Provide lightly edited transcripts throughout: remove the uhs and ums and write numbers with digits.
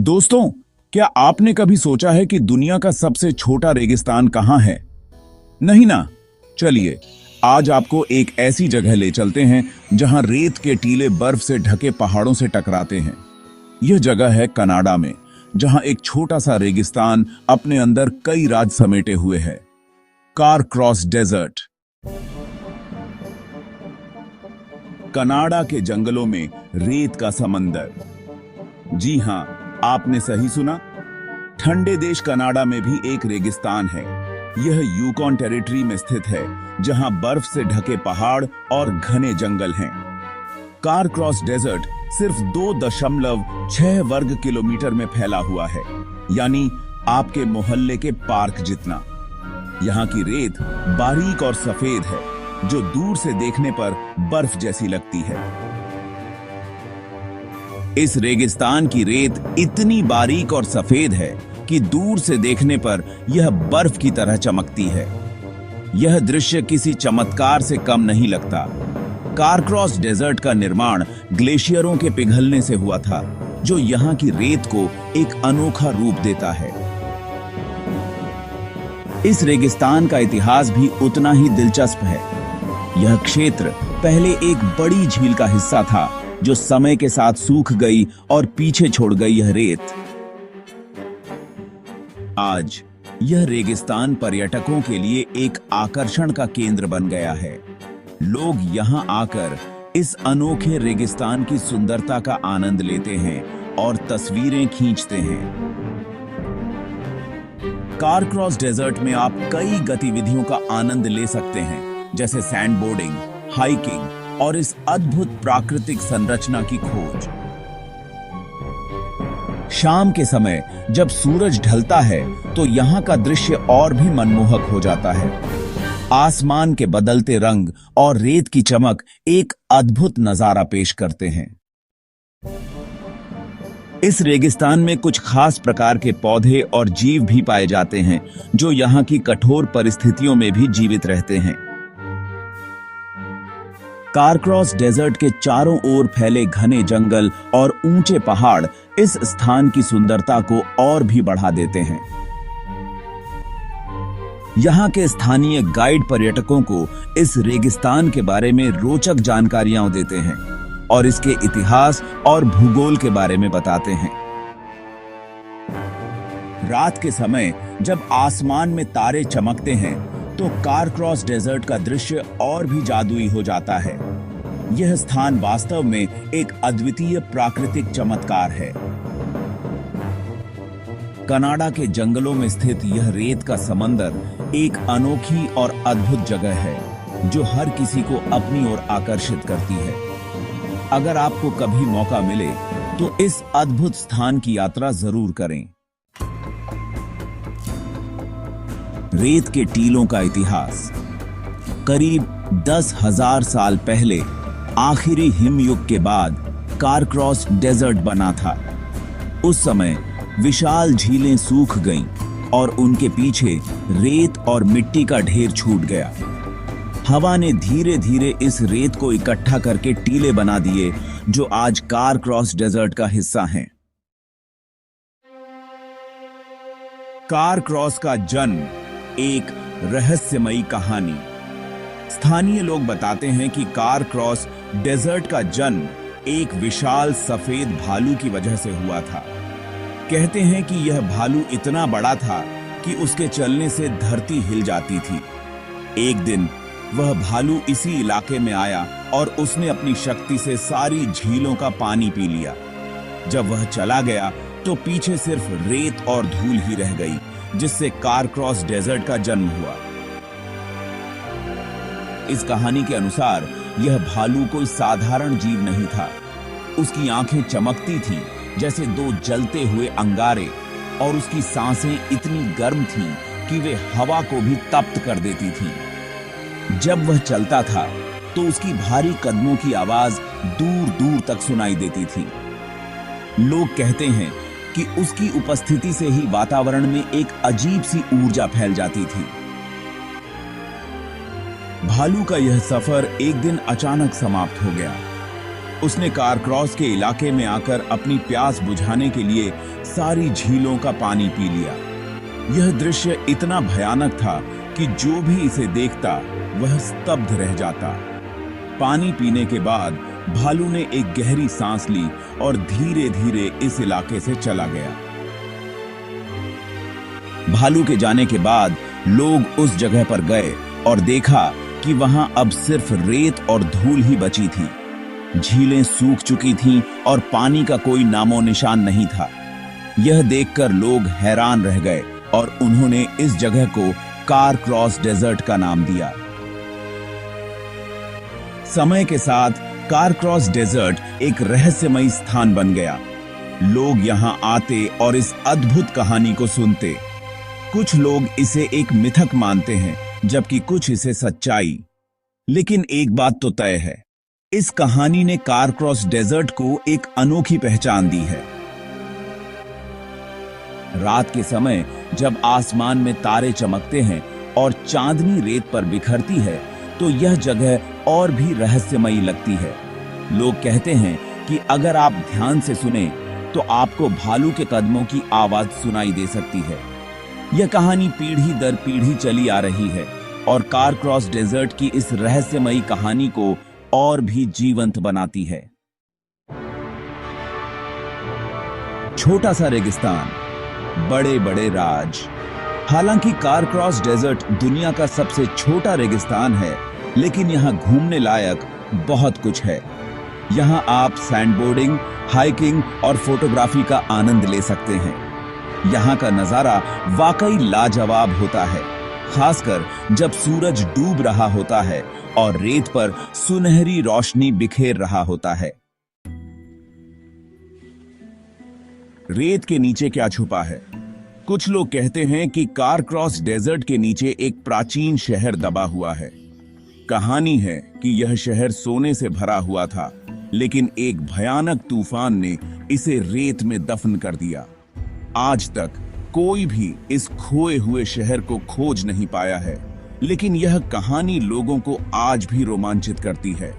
दोस्तों, क्या आपने कभी सोचा है कि दुनिया का सबसे छोटा रेगिस्तान कहाँ है? नहीं ना। चलिए, आज आपको एक ऐसी जगह ले चलते हैं जहां रेत के टीले बर्फ से ढके पहाड़ों से टकराते हैं। यह जगह है कनाडा में, जहां एक छोटा सा रेगिस्तान अपने अंदर कई राज समेटे हुए है। Carcross desert. कनाडा के जंगलों में रेत का समंदर। जी हां, आपने सही सुना। ठंडे देश कनाडा में भी एक रेगिस्तान है। यह यूकॉन टेरिटरी में स्थित है, जहां बर्फ से ढके पहाड़ और घने जंगल हैं। कारक्रॉस डेजर्ट सिर्फ 2.6 वर्ग किलोमीटर में फैला हुआ है, यानी आपके मोहल्ले के पार्क जितना। यहाँ की रेत बारीक और सफेद है, जो दूर से देखने पर बर्फ जैसी लगती है। इस रेगिस्तान की रेत इतनी बारीक और सफेद है कि दूर से देखने पर यह बर्फ की तरह चमकती है। यह दृश्य किसी चमत्कार से कम नहीं लगता। कारक्रॉस डेजर्ट का निर्माण ग्लेशियरों के पिघलने से हुआ था, जो यहाँ की रेत को एक अनोखा रूप देता है। इस रेगिस्तान का इतिहास भी उतना ही दिलचस्प है। यह क्षेत्र पहले एक बड़ी झील का हिस्सा था, जो समय के साथ सूख गई और पीछे छोड़ गई यह रेत। आज यह रेगिस्तान पर्यटकों के लिए एक आकर्षण का केंद्र बन गया है। लोग यहां आकर इस अनोखे रेगिस्तान की सुंदरता का आनंद लेते हैं और तस्वीरें खींचते हैं। कारक्रॉस डेजर्ट में आप कई गतिविधियों का आनंद ले सकते हैं, जैसे सैंडबोर्डिंग, हाइकिंग और इस अद्भुत प्राकृतिक संरचना की खोज। शाम के समय जब सूरज ढलता है तो यहाँ का दृश्य और भी मनमोहक हो जाता है। आसमान के बदलते रंग और रेत की चमक एक अद्भुत नजारा पेश करते हैं। इस रेगिस्तान में कुछ खास प्रकार के पौधे और जीव भी पाए जाते हैं, जो यहाँ की कठोर परिस्थितियों में भी जीवित रहते हैं। कारक्रॉस डेजर्ट के चारों ओर फैले घने जंगल और ऊंचे पहाड़ इस स्थान की सुंदरता को और भी बढ़ा देते हैं। यहाँ के स्थानीय गाइड पर्यटकों को इस रेगिस्तान के बारे में रोचक जानकारियां देते हैं और इसके इतिहास और भूगोल के बारे में बताते हैं। रात के समय जब आसमान में तारे चमकते हैं तो कारक्रॉस डेजर्ट का दृश्य और भी जादुई हो जाता है। यह स्थान वास्तव में एक अद्वितीय प्राकृतिक चमत्कार है। कनाडा के जंगलों में स्थित यह रेत का समंदर एक अनोखी और अद्भुत जगह है, जो हर किसी को अपनी ओर आकर्षित करती है। अगर आपको कभी मौका मिले तो इस अद्भुत स्थान की यात्रा जरूर करें। रेत के टीलों का इतिहास। करीब 10,000 साल पहले आखिरी हिमयुग के बाद कारक्रॉस डेजर्ट बना था। उस समय विशाल झीलें सूख गईं और उनके पीछे रेत और मिट्टी का ढेर छूट गया। हवा ने धीरे धीरे इस रेत को इकट्ठा करके टीले बना दिए, जो आज कारक्रॉस डेजर्ट का हिस्सा हैं। कारक्रॉस का जन्म एक रहस्यमयी कहानी। स्थानीय लोग बताते हैं कि कारक्रॉस डेजर्ट का जन्म एक विशाल सफेद भालू की वजह से हुआ था। कहते हैं कि यह भालू इतना बड़ा था कि उसके चलने से धरती हिल जाती थी। एक दिन वह भालू इसी इलाके में आया और उसने अपनी शक्ति से सारी झीलों का पानी पी लिया। जब वह चला गया तो पीछे सिर्फ रेत और धूल ही रह गई, जिससे कारक्रॉस डेजर्ट का जन्म हुआ। इस कहानी के अनुसार यह भालू कोई साधारण जीव नहीं था। उसकी आंखें चमकती थीं जैसे दो जलते हुए अंगारे, और उसकी सांसें इतनी गर्म थीं कि वे हवा को भी तप्त कर देती थीं। जब वह चलता था तो उसकी भारी कदमों की आवाज दूर दूर तक सुनाई देती थी। लोग कहते हैं कि उसकी उपस्थिति से ही वातावरण में एक अजीब सी ऊर्जा फैल जाती थी। भालू का यह सफर एक दिन अचानक समाप्त हो गया। उसने कारक्रॉस के इलाके में आकर अपनी प्यास बुझाने के लिए सारी झीलों का पानी पी लिया। यह दृश्य इतना भयानक था कि जो भी इसे देखता वह स्तब्ध रह जाता। पानी पीने के बाद भालू ने एक गहरी सांस ली और धीरे धीरे इस इलाके से चला गया। भालू के जाने के बाद लोग उस जगह पर गए और देखा कि वहां अब सिर्फ रेत और धूल ही बची थी। झीलें सूख चुकी थीं और पानी का कोई नामो निशान नहीं था। यह देखकर लोग हैरान रह गए और उन्होंने इस जगह को कारक्रॉस डेजर्ट का नाम दिया। समय के साथ कारक्रॉस डेजर्ट एक रहस्यमयी स्थान बन गया। लोग यहां आते और इस अद्भुत कहानी को सुनते। कुछ लोग इसे एक मिथक मानते हैं, जबकि कुछ इसे सच्चाई। लेकिन एक बात तो तय है, इस कहानी ने कारक्रॉस डेजर्ट को एक अनोखी पहचान दी है। रात के समय जब आसमान में तारे चमकते हैं और चांदनी रेत पर बिखरती है, तो यह जगह और भी रहस्यमयी लगती है। लोग कहते हैं कि अगर आप ध्यान से सुने तो आपको भालू के कदमों की आवाज सुनाई दे सकती है। यह कहानी पीढ़ी दर पीढ़ी चली आ रही है और कारक्रॉस डेजर्ट की इस रहस्यमयी कहानी को और भी जीवंत बनाती है। छोटा सा रेगिस्तान, बड़े बड़े राज। हालांकि कारक्रॉस डेजर्ट दुनिया का सबसे छोटा रेगिस्तान है, लेकिन यहाँ घूमने लायक बहुत कुछ है। यहाँ आप सैंडबोर्डिंग, हाइकिंग और फोटोग्राफी का आनंद ले सकते हैं। यहाँ का नजारा वाकई लाजवाब होता है, खासकर जब सूरज डूब रहा होता है और रेत पर सुनहरी रोशनी बिखेर रहा होता है। रेत के नीचे क्या छुपा है? कुछ लोग कहते हैं कि कारक्रॉस डेजर्ट के नीचे एक प्राचीन शहर दबा हुआ है। कहानी है कि यह शहर सोने से भरा हुआ था, लेकिन एक भयानक तूफान ने इसे रेत में दफन कर दिया। आज तक कोई भी इस खोए हुए शहर को खोज नहीं पाया है, लेकिन यह कहानी लोगों को आज भी रोमांचित करती है।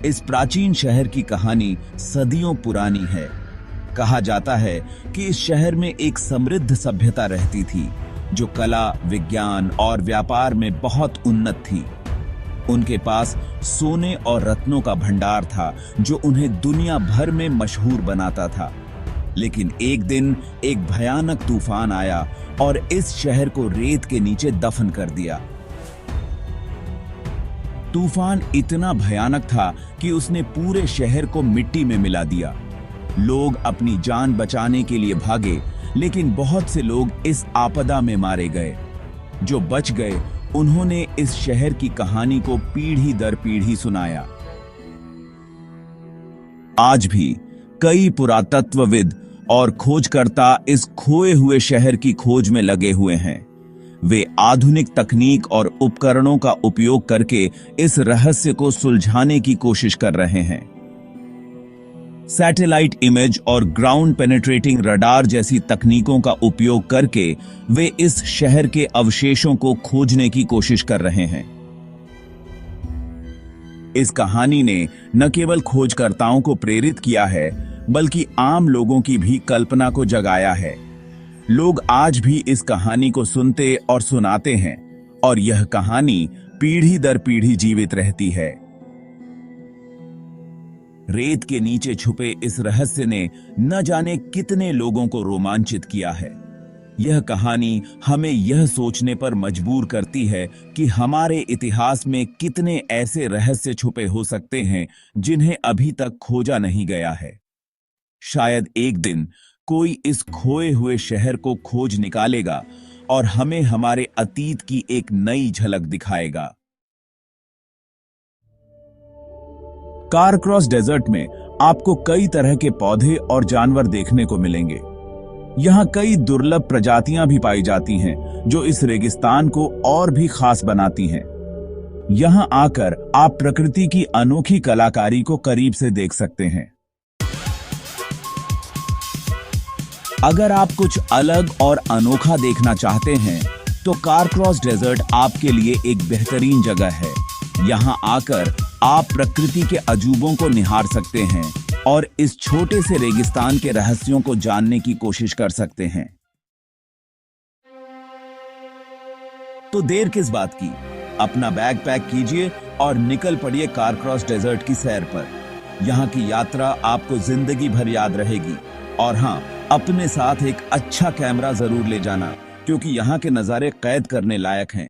इस प्राचीन शहर की कहानी सदियों पुरानी है। कहा जाता है कि इस शहर में एक समृद्ध सभ्यता रहती थी, जो कला, विज्ञान और व्यापार में बहुत उन्नत थी। उनके पास सोने और रत्नों का भंडार था, जो उन्हें दुनिया भर में मशहूर बनाता था। लेकिन एक दिन एक भयानक तूफान आया और इस शहर को रेत के नीचे दफन कर दिया। तूफान इतना भयानक था कि उसने पूरे शहर को मिट्टी में मिला दिया। लोग अपनी जान बचाने के लिए भागे, लेकिन बहुत से लोग इस आपदा में मारे गए। जो बच गए, उन्होंने इस शहर की कहानी को पीढ़ी दर पीढ़ी सुनाया। आज भी कई पुरातत्वविद और खोजकर्ता इस खोए हुए शहर की खोज में लगे हुए हैं। वे आधुनिक तकनीक और उपकरणों का उपयोग करके इस रहस्य को सुलझाने की कोशिश कर रहे हैं। सैटेलाइट इमेज और ग्राउंड पेनिट्रेटिंग रडार जैसी तकनीकों का उपयोग करके वे इस शहर के अवशेषों को खोजने की कोशिश कर रहे हैं। इस कहानी ने न केवल खोजकर्ताओं को प्रेरित किया है, बल्कि आम लोगों की भी कल्पना को जगाया है। लोग आज भी इस कहानी को सुनते और सुनाते हैं, और यह कहानी पीढ़ी दर पीढ़ी जीवित रहती है। रेत के नीचे छुपे इस रहस्य ने न जाने कितने लोगों को रोमांचित किया है। यह कहानी हमें यह सोचने पर मजबूर करती है कि हमारे इतिहास में कितने ऐसे रहस्य छुपे हो सकते हैं जिन्हें अभी तक खोजा नहीं गया है। शायद एक दिन कोई इस खोए हुए शहर को खोज निकालेगा और हमें हमारे अतीत की एक नई झलक दिखाएगा। कारक्रॉस डेजर्ट में आपको कई तरह के पौधे और जानवर देखने को मिलेंगे। यहाँ कई दुर्लभ प्रजातियां भी पाई जाती हैं, जो इस रेगिस्तान को और भी खास बनाती हैं। यहाँ आकर आप प्रकृति की अनोखी कलाकारी को करीब से देख सकते हैं। अगर आप कुछ अलग और अनोखा देखना चाहते हैं, तो कारक्रॉस डेजर्ट आपके लिए एक बेहतरीन जगह है। यहाँ आकर आप प्रकृति के अजूबों को निहार सकते हैं और इस छोटे से रेगिस्तान के रहस्यों को जानने की कोशिश कर सकते हैं। तो देर किस बात की, अपना बैग पैक कीजिए और निकल पड़िए कारक्रॉस डेजर्ट की सैर पर। यहाँ की यात्रा आपको जिंदगी भर याद रहेगी। और हाँ, अपने साथ एक अच्छा कैमरा जरूर ले जाना, क्योंकि यहाँ के नज़ारे कैद करने लायक हैं।